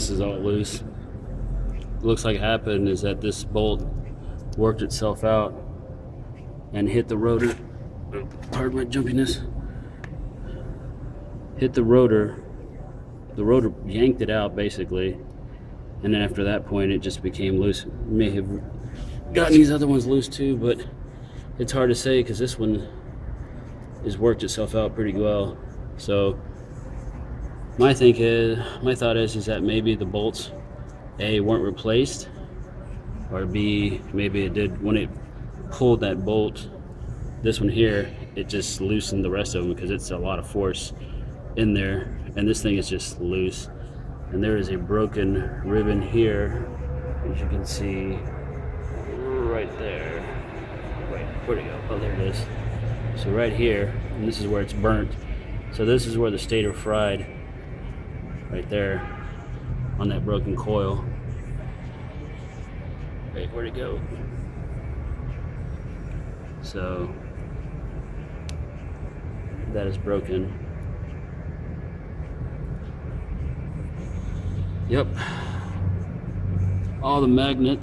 this is all loose. Looks like happened is that this bolt worked itself out and hit the rotor. Pardon my jumpiness. Hit the rotor. The rotor yanked it out basically, and then after that point it just became loose. May have gotten these other ones loose too, but it's hard to say because this one has worked itself out pretty well. So my thought is that maybe the bolts A, weren't replaced, or B, maybe it did, when it pulled that bolt, this one here, it just loosened the rest of them because it's a lot of force in there, and this thing is just loose. And there is a broken ribbon here, as you can see right there. Wait, where'd it go? Oh, there it is. So right here, and this is where it's burnt. So this is where the stator fried, right there on that broken coil. Wait, where'd it go? So that is broken. Yep. All the magnets